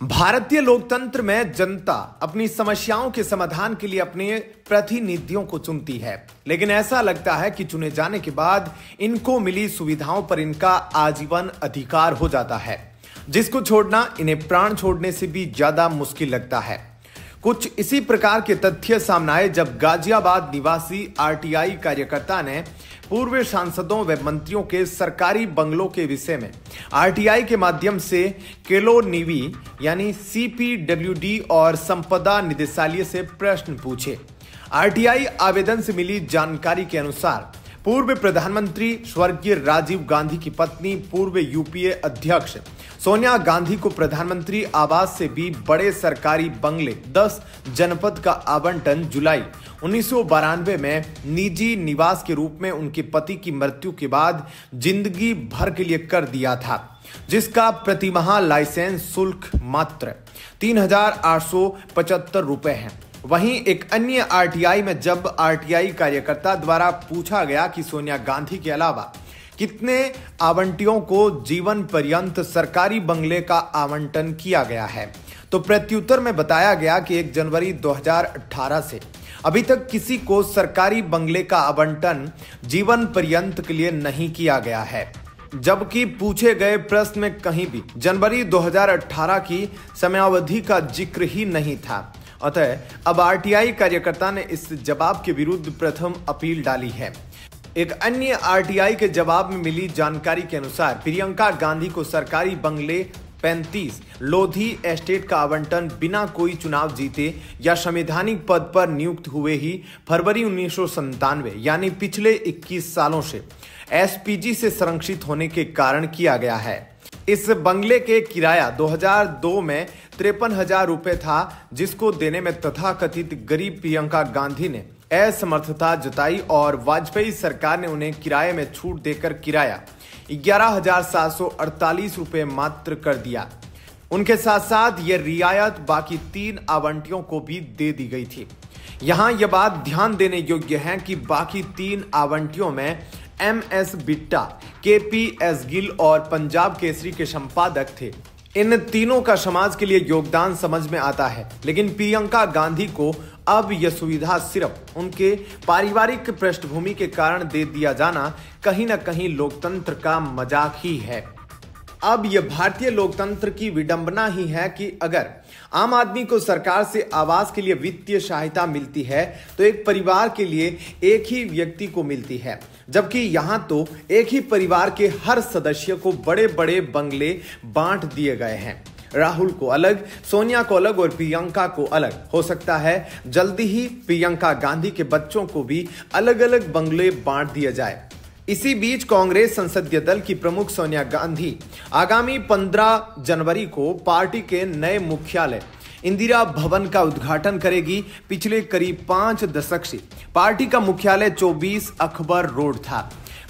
भारतीय लोकतंत्र में जनता अपनी समस्याओं के समाधान के लिए अपने प्रतिनिधियों को चुनती है, लेकिन ऐसा लगता है कि चुने जाने के बाद इनको मिली सुविधाओं पर इनका आजीवन अधिकार हो जाता है, जिसको छोड़ना इन्हें प्राण छोड़ने से भी ज्यादा मुश्किल लगता है। कुछ इसी प्रकार के तथ्य सामने आए जब गाजियाबाद निवासी आरटीआई कार्यकर्ता ने पूर्व सांसदों व मंत्रियों के सरकारी बंगलों के विषय में आरटीआई के माध्यम से केलोनिवी यानी सीपीडब्ल्यूडी और संपदा निदेशालय से प्रश्न पूछे। आरटीआई आवेदन से मिली जानकारी के अनुसार पूर्व प्रधानमंत्री स्वर्गीय राजीव गांधी की पत्नी पूर्व यूपीए अध्यक्ष सोनिया गांधी को प्रधानमंत्री आवास से भी बड़े सरकारी बंगले 10 जनपद का आवंटन जुलाई 1992 में निजी निवास के रूप में उनके पति की मृत्यु के बाद जिंदगी भर के लिए कर दिया था, जिसका प्रतिमाह लाइसेंस शुल्क मात्र 3,875 रुपए है। वहीं एक अन्य आरटीआई में जब आरटीआई कार्यकर्ता द्वारा पूछा गया कि सोनिया गांधी के अलावा कितने आवंटियों को जीवन पर्यंत सरकारी बंगले का आवंटन किया गया है, तो प्रत्युत्तर में बताया गया कि 1 जनवरी 2018 से अभी तक किसी को सरकारी बंगले का आवंटन जीवन पर्यंत के लिए नहीं किया गया है, जबकि पूछे गए प्रश्न में कहीं भी जनवरी 2018 की समयावधि का जिक्र ही नहीं था। अतः अब आरटीआई कार्यकर्ता ने इस जवाब के विरुद्ध प्रथम अपील डाली है। एक अन्य आरटीआई के जवाब में मिली जानकारी के अनुसार प्रियंका गांधी को सरकारी बंगले 35 लोधी एस्टेट का आवंटन बिना कोई चुनाव जीते या संवैधानिक पद पर नियुक्त हुए ही फरवरी 1997 यानी पिछले 21 सालों से एसपीजी से संरक्षित होने के कारण किया गया है। इस बंगले के किराया 2002 में 53,000 रुपए था, जिसको देने में तथाकथित गरीब प्रियंका गांधी ने असमर्थता जताई और वाजपेयी सरकार ने उन्हें किराए में छूट देकर किराया 11,748 रुपए मात्र कर दिया। उनके साथ साथ यह रियायत बाकी 3 आवंटियों को भी दे दी गई थी। यहां यह बात ध्यान देने योग्य है कि बाकी 3 आवंटियों में MS बिट्टा, KPS गिल और पंजाब केसरी के संपादक थे। इन तीनों का समाज के लिए योगदान समझ में आता है, लेकिन प्रियंका गांधी को अब यह सुविधा सिर्फ उनके पारिवारिक पृष्ठभूमि के कारण दे दिया जाना कहीं ना कहीं लोकतंत्र का मजाक ही है। अब यह भारतीय लोकतंत्र की विडंबना ही है कि अगर आम आदमी को सरकार से आवास के लिए वित्तीय सहायता मिलती है तो एक परिवार के लिए एक ही व्यक्ति को मिलती है, जबकि यहां तो एक ही परिवार के हर सदस्य को बड़े बड़े बंगले बांट दिए गए हैं। राहुल को अलग, सोनिया को अलग और प्रियंका को अलग। हो सकता है जल्दी ही प्रियंका गांधी के बच्चों को भी अलग अलग बंगले बांट दिया जाए। इसी बीच कांग्रेस संसदीय दल की प्रमुख सोनिया गांधी आगामी 15 जनवरी को पार्टी के नए मुख्यालय इंदिरा भवन का उद्घाटन करेगी। पिछले करीब 5 दशक से पार्टी का मुख्यालय 24 अकबर रोड था।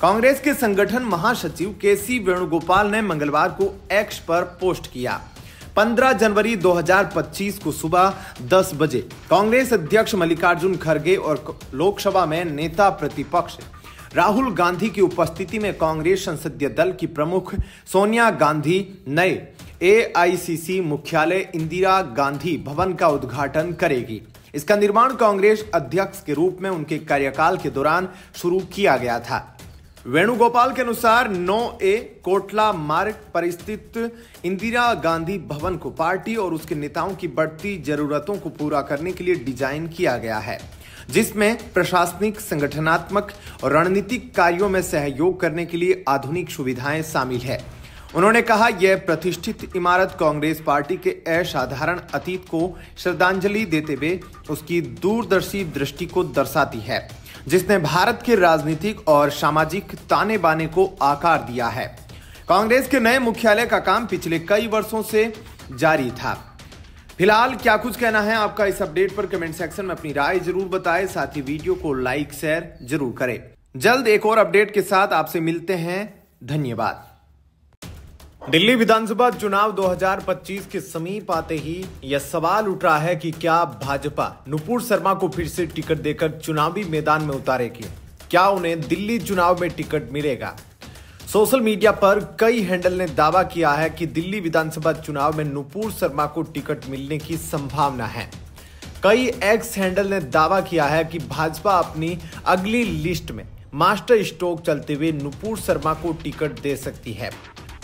कांग्रेस के संगठन महासचिव केसी वेणुगोपाल ने मंगलवार को एक्स पर पोस्ट किया। 15 जनवरी 2025 को सुबह 10 बजे कांग्रेस अध्यक्ष मल्लिकार्जुन खड़गे और लोकसभा में नेता प्रतिपक्ष राहुल गांधी की उपस्थिति में कांग्रेस संसदीय दल की प्रमुख सोनिया गांधी नए AICC मुख्यालय इंदिरा गांधी भवन का उद्घाटन करेगी। इसका निर्माण कांग्रेस अध्यक्ष के रूप में उनके कार्यकाल के दौरान शुरू किया गया था। वेणुगोपाल के अनुसार 9A कोटला मार्ग पर स्थित इंदिरा गांधी भवन को पार्टी और उसके नेताओं की बढ़ती जरूरतों को पूरा करने के लिए डिजाइन किया गया है, जिसमें प्रशासनिक, संगठनात्मक और रणनीतिक कार्यों में सहयोग करने के लिए आधुनिक सुविधाएं शामिल है। उन्होंने कहा, यह प्रतिष्ठित इमारत कांग्रेस पार्टी के असाधारण अतीत को श्रद्धांजलि देते हुए उसकी दूरदर्शी दृष्टि को दर्शाती है, जिसने भारत के राजनीतिक और सामाजिक ताने बाने को आकार दिया है। कांग्रेस के नए मुख्यालय का काम पिछले कई वर्षों से जारी था। फिलहाल क्या कुछ कहना है आपका इस अपडेट पर कमेंट सेक्शन में अपनी राय जरूर बताएं, साथ ही वीडियो को लाइक शेयर जरूर करें। जल्द एक और अपडेट के साथ आपसे मिलते हैं। धन्यवाद। दिल्ली विधानसभा चुनाव 2025 के समीप आते ही यह सवाल उठ रहा है कि क्या भाजपा नुपुर शर्मा को फिर से टिकट देकर चुनावी मैदान में उतारेगी? क्या उन्हें दिल्ली चुनाव में टिकट मिलेगा? सोशल मीडिया पर कई हैंडल ने दावा किया है कि दिल्ली विधानसभा चुनाव में नुपुर शर्मा को टिकट मिलने की संभावना है। कई एक्स हैंडल ने दावा किया है कि भाजपा अपनी अगली लिस्ट में मास्टर स्ट्रोक चलते हुए नुपुर शर्मा को टिकट दे सकती है।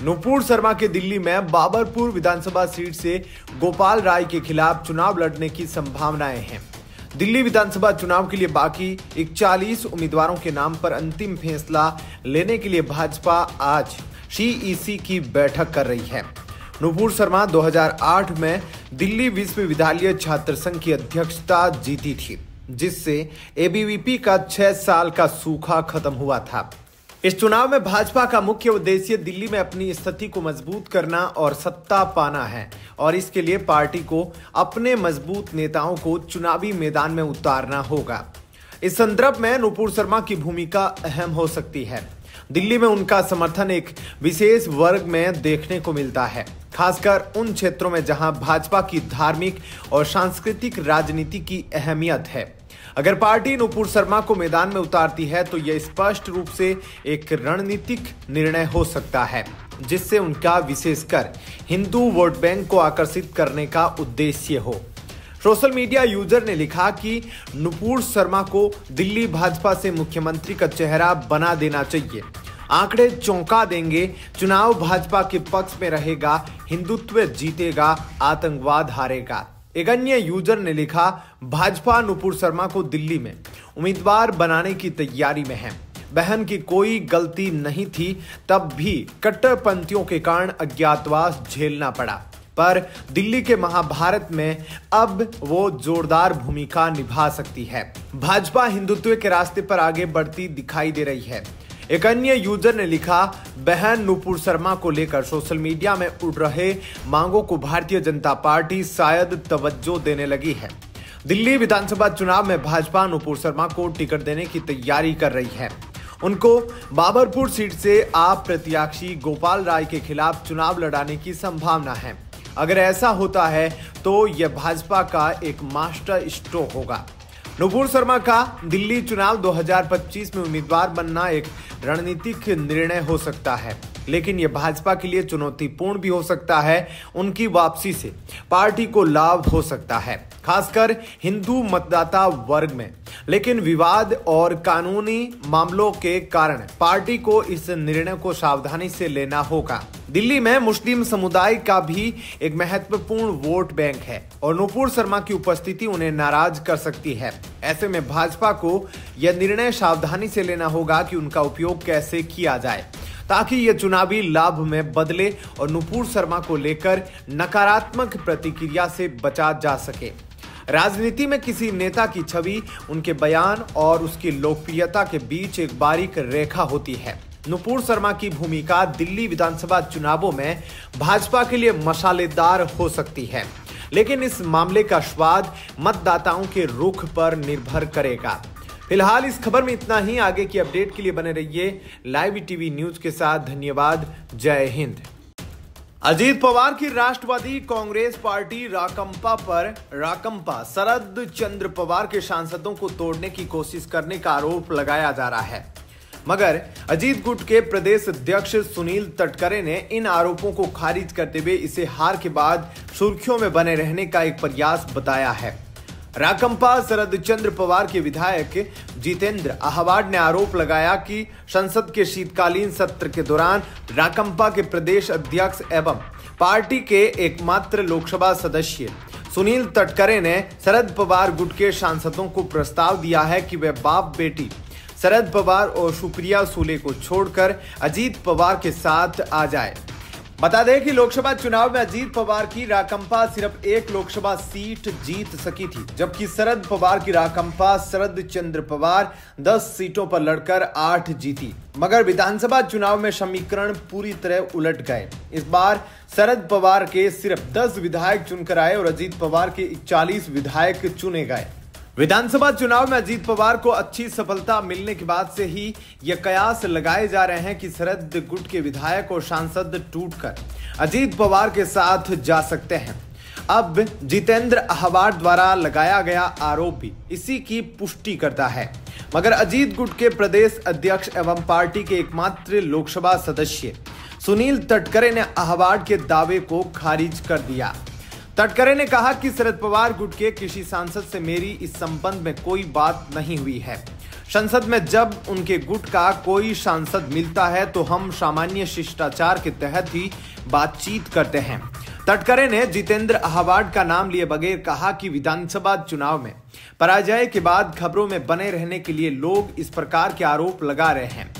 नुपुर शर्मा के दिल्ली में बाबरपुर विधानसभा सीट से गोपाल राय के खिलाफ चुनाव लड़ने की संभावनाएं हैं। दिल्ली विधानसभा चुनाव के लिए बाकी 41 उम्मीदवारों के नाम पर अंतिम फैसला लेने के लिए भाजपा आज सीईसी की बैठक कर रही है। नुपुर शर्मा 2008 में दिल्ली विश्वविद्यालय छात्र संघ की अध्यक्षता जीती थी, जिससे एबीवीपी का 6 साल का सूखा खत्म हुआ था। इस चुनाव में भाजपा का मुख्य उद्देश्य दिल्ली में अपनी स्थिति को मजबूत करना और सत्ता पाना है और इसके लिए पार्टी को अपने मजबूत नेताओं को चुनावी मैदान में उतारना होगा। इस संदर्भ में नुपुर शर्मा की भूमिका अहम हो सकती है। दिल्ली में उनका समर्थन एक विशेष वर्ग में देखने को मिलता है, खासकर उन क्षेत्रों में जहां भाजपा की धार्मिक और सांस्कृतिक राजनीति की अहमियत है। अगर पार्टी नुपुर शर्मा को मैदान में उतारती है तो यह स्पष्ट रूप से एक रणनीतिक निर्णय हो सकता है, जिससे उनका विशेषकर हिंदू वोट बैंक को आकर्षित करने का उद्देश्य हो। सोशल मीडिया यूजर ने लिखा कि नुपुर शर्मा को दिल्ली भाजपा से मुख्यमंत्री का चेहरा बना देना चाहिए। आंकड़े चौंका देंगे, चुनाव भाजपा के पक्ष में रहेगा, हिंदुत्व जीतेगा, आतंकवाद हारेगा। एक अन्य यूजर ने लिखा, भाजपा नुपुर शर्मा को दिल्ली में उम्मीदवार बनाने की तैयारी में है। बहन की कोई गलती नहीं थी, तब भी कट्टरपंथियों के कारण अज्ञातवास झेलना पड़ा, पर दिल्ली के महाभारत में अब वो जोरदार भूमिका निभा सकती है। भाजपा हिंदुत्व के रास्ते पर आगे बढ़ती दिखाई दे रही है। एक अन्य यूजर ने लिखा, बहन नुपुर शर्मा को लेकर सोशल मीडिया में उड़ रहे मांगों को भारतीय जनता पार्टी शायद तवज्जो देने लगी है। दिल्ली विधानसभा चुनाव में भाजपा नुपुर शर्मा को टिकट देने की तैयारी कर रही है। उनको बाबरपुर सीट से आप प्रत्याशी गोपाल राय के खिलाफ चुनाव लड़ाने की संभावना है। अगर ऐसा होता है तो यह भाजपा का एक मास्टर स्ट्रोक होगा। नुपुर शर्मा का दिल्ली चुनाव 2025 में उम्मीदवार बनना एक रणनीतिक निर्णय हो सकता है, लेकिन यह भाजपा के लिए चुनौतीपूर्ण भी हो सकता है। उनकी वापसी से पार्टी को लाभ हो सकता है, खासकर हिंदू मतदाता वर्ग में, लेकिन विवाद और कानूनी मामलों के कारण पार्टी को इस निर्णय को सावधानी से लेना होगा। दिल्ली में मुस्लिम समुदाय का भी एक महत्वपूर्ण वोट बैंक है और नुपुर शर्मा की उपस्थिति उन्हें नाराज कर सकती है। ऐसे में भाजपा को यह निर्णय सावधानी से लेना होगा कि उनका उपयोग कैसे किया जाए, ताकि यह चुनावी लाभ में बदले और नुपुर शर्मा को लेकर नकारात्मक प्रतिक्रिया से बचा जा सके। राजनीति में किसी नेता की छवि, उनके बयान और उसकी लोकप्रियता के बीच एक बारीक रेखा होती है। नुपुर शर्मा की भूमिका दिल्ली विधानसभा चुनावों में भाजपा के लिए मसालेदार हो सकती है, लेकिन इस मामले का स्वाद मतदाताओं के रुख पर निर्भर करेगा। फिलहाल इस खबर में इतना ही। आगे की अपडेट के लिए बने रहिए लाइव टीवी न्यूज के साथ। धन्यवाद। जय हिंद। अजीत पवार की राष्ट्रवादी कांग्रेस पार्टी राकंपा शरद चंद्र पवार के सांसदों को तोड़ने की कोशिश करने का आरोप लगाया जा रहा है, मगर अजीत गुट के प्रदेश अध्यक्ष सुनील तटकरे ने इन आरोपों को खारिज करते हुए इसे हार के बाद सुर्खियों में बने रहने का एक प्रयास बताया है। राकंपा शरद चंद्र पवार के विधायक जितेंद्र अहवाड ने आरोप लगाया कि संसद के शीतकालीन सत्र के दौरान राकंपा के प्रदेश अध्यक्ष एवं पार्टी के एकमात्र लोकसभा सदस्य सुनील तटकरे ने शरद पवार गुट के सांसदों को प्रस्ताव दिया है कि वे बाप बेटी शरद पवार और सुप्रिया सुले को छोड़कर अजीत पवार के साथ आ जाए। बता दें कि लोकसभा चुनाव में अजीत पवार की राकंपा सिर्फ एक लोकसभा सीट जीत सकी थी, जबकि शरद पवार की राकंपा शरद चंद्र पवार 10 सीटों पर लड़कर 8 जीती। मगर विधानसभा चुनाव में समीकरण पूरी तरह उलट गए। इस बार शरद पवार के सिर्फ 10 विधायक चुनकर आए और अजीत पवार के 41 विधायक चुने गए। विधानसभा चुनाव में अजीत पवार को अच्छी सफलता मिलने के बाद से ही यह कयास लगाए जा रहे हैं कि शरद गुट के विधायक और सांसद टूटकर अजीत पवार के साथ जा सकते हैं। अब जितेंद्र अहवाड द्वारा लगाया गया आरोप भी इसी की पुष्टि करता है। मगर अजीत गुट के प्रदेश अध्यक्ष एवं पार्टी के एकमात्र लोकसभा सदस्य सुनील तटकरे ने अहवाड के दावे को खारिज कर दिया। तटकरे ने कहा कि शरद पवार गुट के किसी सांसद से मेरी इस संबंध में कोई बात नहीं हुई है। संसद में जब उनके गुट का कोई सांसद मिलता है तो हम सामान्य शिष्टाचार के तहत ही बातचीत करते हैं। तटकरे ने जितेंद्र अहवाड का नाम लिए बगैर कहा कि विधानसभा चुनाव में पराजय के बाद खबरों में बने रहने के लिए लोग इस प्रकार के आरोप लगा रहे हैं।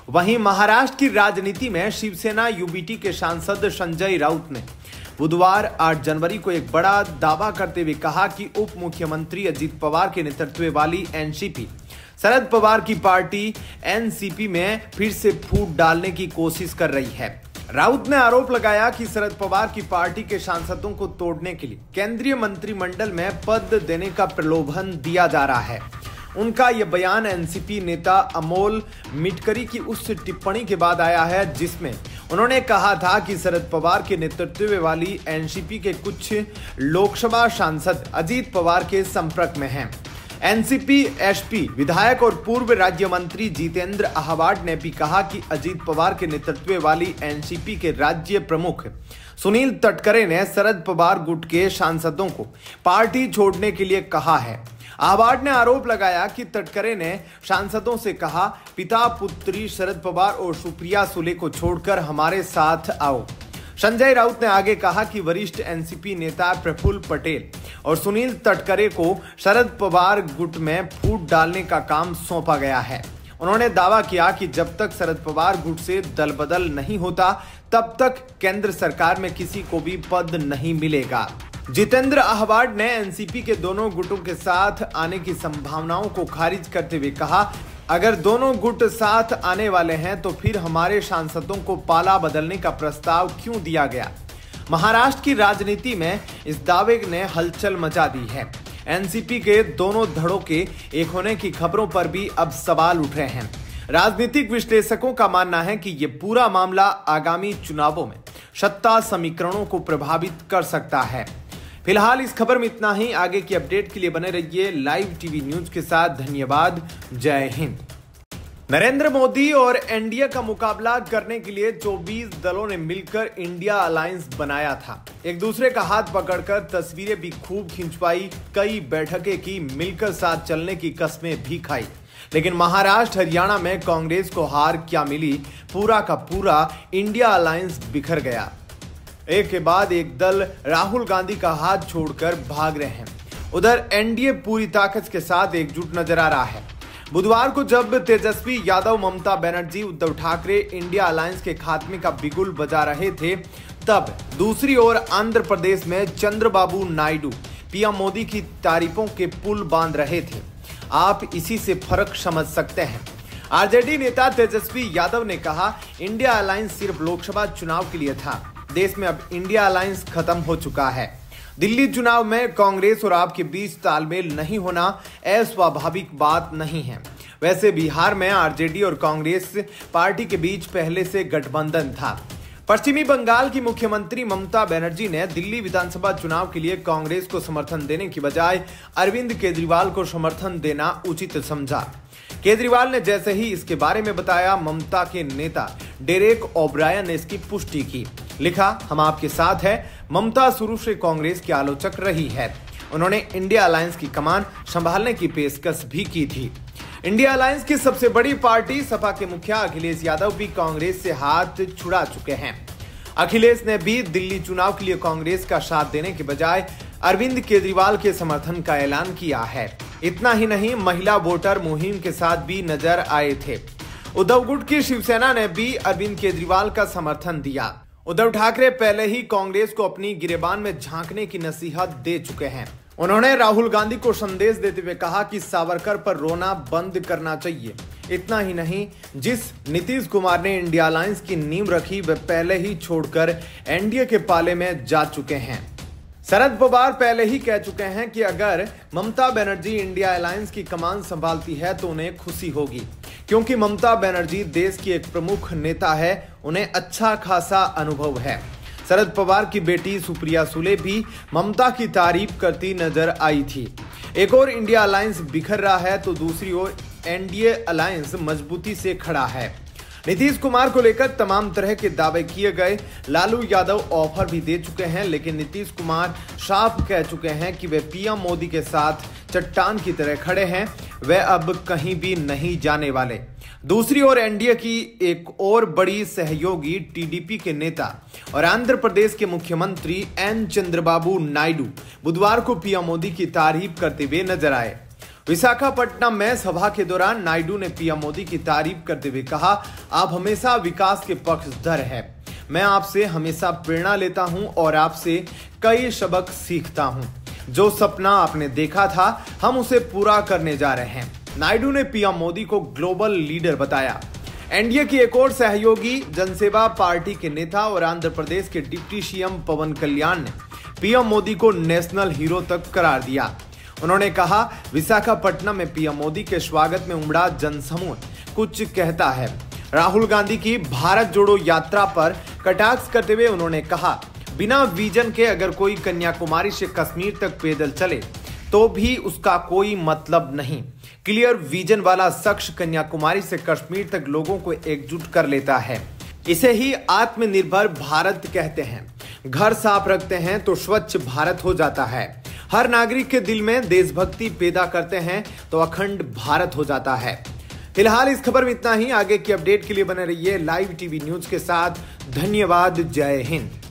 वहीं महाराष्ट्र की राजनीति में शिवसेना यूबीटी के सांसद संजय राउत ने बुधवार 8 जनवरी को एक बड़ा दावा करते हुए कहा कि उप मुख्यमंत्री अजीत पवार के नेतृत्व वाली एनसीपी शरद पवार की पार्टी एनसीपी में फिर से फूट डालने की कोशिश कर रही है। राउत ने आरोप लगाया कि शरद पवार की पार्टी के सांसदों को तोड़ने के लिए केंद्रीय मंत्रिमंडल में पद देने का प्रलोभन दिया जा रहा है। उनका यह बयान एनसीपी नेता अमोल मिटकरी की उस टिप्पणी के बाद आया है जिसमें उन्होंने कहा था कि शरद पवार के नेतृत्व वाली एनसीपी के कुछ लोकसभा सांसद अजीत पवार के संपर्क में हैं। एनसीपी एसपी विधायक और पूर्व राज्य मंत्री जितेंद्र अहवाड ने भी कहा कि अजीत पवार के नेतृत्व वाली एनसीपी के राज्य प्रमुख सुनील तटकरे ने शरद पवार गुट के सांसदों को पार्टी छोड़ने के लिए कहा है। अहवाड ने आरोप लगाया कि तटकरे ने सांसदों से कहा, पिता पुत्री शरद पवार और सुप्रिया सुले को छोड़कर हमारे साथ आओ। संजय राउत ने आगे कहा कि वरिष्ठ एनसीपी नेता प्रफुल्ल पटेल और सुनील तटकरे को शरद पवार गुट में फूट डालने का काम सौंपा गया है। उन्होंने दावा किया कि जब तक शरद पवार गुट से दल बदल नहीं होता तब तक केंद्र सरकार में किसी को भी पद नहीं मिलेगा। जितेंद्र अहवाड ने एनसीपी के दोनों गुटों के साथ आने की संभावनाओं को खारिज करते हुए कहा, अगर दोनों गुट साथ आने वाले हैं तो फिर हमारे सांसदों को पाला बदलने का प्रस्ताव क्यों दिया गया। महाराष्ट्र की राजनीति में इस दावे ने हलचल मचा दी है। एनसीपी के दोनों धड़ों के एक होने की खबरों पर भी अब सवाल उठ रहे हैं। राजनीतिक विश्लेषकों का मानना है कि यह पूरा मामला आगामी चुनावों में सत्ता समीकरणों को प्रभावित कर सकता है। फिलहाल इस खबर में इतना ही। आगे की अपडेट के लिए बने रहिए लाइव टीवी न्यूज के साथ। धन्यवाद। जय हिंद। नरेंद्र मोदी और एनडीए का मुकाबला करने के लिए 24 दलों ने मिलकर इंडिया अलायंस बनाया था। एक दूसरे का हाथ पकड़कर तस्वीरें भी खूब खिंचवाई, कई बैठकें की, मिलकर साथ चलने की कस्में भी खाई। लेकिन महाराष्ट्र हरियाणा में कांग्रेस को हार क्या मिली, पूरा का पूरा इंडिया अलायंस बिखर गया। एक के बाद एक दल राहुल गांधी का हाथ छोड़कर भाग रहे हैं। उधर एनडीए पूरी ताकत के साथ एकजुट नजर आ रहा है। बुधवार को जब तेजस्वी यादव, ममता बनर्जी, उद्धव ठाकरे इंडिया अलायंस के खात्मे का बिगुल बजा रहे थे, तब दूसरी ओर आंध्र प्रदेश में चंद्रबाबू नायडू पीएम मोदी की तारीफों के पुल बांध रहे थे। आप इसी से फर्क समझ सकते हैं। आरजेडी नेता तेजस्वी यादव ने कहा, इंडिया अलायंस सिर्फ लोकसभा चुनाव के लिए था। देश में अब इंडिया अलायंस खत्म हो चुका है। दिल्ली चुनाव में कांग्रेस और आप के बीच तालमेल नहीं होना अस्वाभाविक बात नहीं है। वैसे बिहार में आरजेडी और कांग्रेस पार्टी के बीच पहले से गठबंधन था। पश्चिमी बंगाल की मुख्यमंत्री ममता बनर्जी ने दिल्ली विधानसभा चुनाव के लिए कांग्रेस को समर्थन देने की बजाय अरविंद केजरीवाल को समर्थन देना उचित समझा। केजरीवाल ने जैसे ही इसके बारे में बताया, ममता के नेता डेरेक ओब्रायन ने इसकी पुष्टि की। लिखा, हम आपके साथ हैं। ममता शुरू से कांग्रेस की आलोचक रही है। उन्होंने इंडिया अलायंस की कमान संभालने की पेशकश भी की थी। इंडिया अलायंस की सबसे बड़ी पार्टी सपा के मुखिया अखिलेश यादव भी कांग्रेस से हाथ छुड़ा चुके हैं। अखिलेश ने भी दिल्ली चुनाव के लिए कांग्रेस का साथ देने के बजाय अरविंद केजरीवाल के समर्थन का ऐलान किया है। इतना ही नहीं, महिला वोटर मुहिम के साथ भी नजर आए थे। उद्धव गुट की शिवसेना ने भी अरविंद केजरीवाल का समर्थन दिया। उद्धव ठाकरे पहले ही कांग्रेस को अपनी गिरेबान में झांकने की नसीहत दे चुके हैं। उन्होंने राहुल गांधी को संदेश देते हुए कहा कि सावरकर पर रोना बंद करना चाहिए। इतना ही नहीं, जिस नीतीश कुमार ने इंडिया अलायंस की नींव रखी वह पहले ही छोड़कर एनडीए के पाले में जा चुके हैं। शरद पवार पहले ही कह चुके हैं कि अगर ममता बनर्जी इंडिया अलायंस की कमान संभालती है तो उन्हें खुशी होगी, क्योंकि ममता बनर्जी देश की एक प्रमुख नेता है, उन्हें अच्छा खासा अनुभव है। शरद पवार की बेटी सुप्रिया सुले भी ममता की तारीफ करती नजर आई थी। एक और इंडिया अलायंस बिखर रहा है तो दूसरी ओर एनडीए अलायंस मजबूती से खड़ा है। नीतीश कुमार को लेकर तमाम तरह के दावे किए गए। लालू यादव ऑफर भी दे चुके हैं, लेकिन नीतीश कुमार साफ कह चुके हैं कि वे पीएम मोदी के साथ चट्टान की तरह खड़े हैं। वे अब कहीं भी नहीं जाने वाले। दूसरी ओर एनडीए की एक और बड़ी सहयोगी टीडीपी के नेता और आंध्र प्रदेश के मुख्यमंत्री एन चंद्रबाबू नायडू बुधवार को पीएम मोदी की तारीफ करते हुए नजर आए। विशाखापट्टनम में सभा के दौरान नायडू ने पीएम मोदी की तारीफ करते हुए कहा, आप हमेशा विकास के पक्षधर हैं। मैं आपसे हमेशा प्रेरणा लेता हूं और आपसे कई सबक सीखता हूं। जो सपना आपने देखा था, हम उसे पूरा करने जा रहे हैं। नायडू ने पीएम मोदी को ग्लोबल लीडर बताया। एनडीए की एक और सहयोगी जनसेवा पार्टी के नेता और आंध्र प्रदेश के डिप्टी सीएम पवन कल्याण ने पीएम मोदी को नेशनल हीरो तक करार दिया। उन्होंने कहा, विशाखापट्टनम में पीएम मोदी के स्वागत में उमड़ा जनसमूह कुछ कहता है। राहुल गांधी की भारत जोड़ो यात्रा पर कटाक्ष करते हुए उन्होंने कहा, बिना विजन के अगर कोई कन्याकुमारी से कश्मीर तक पैदल चले तो भी उसका कोई मतलब नहीं। क्लियर विजन वाला शख्स कन्याकुमारी से कश्मीर तक लोगों को एकजुट कर लेता है। इसे ही आत्मनिर्भर भारत कहते हैं। घर साफ रखते हैं तो स्वच्छ भारत हो जाता है। हर नागरिक के दिल में देशभक्ति पैदा करते हैं तो अखंड भारत हो जाता है। फिलहाल इस खबर में इतना ही। आगे की अपडेट के लिए बने रहिए लाइव टीवी न्यूज के साथ। धन्यवाद। जय हिंद।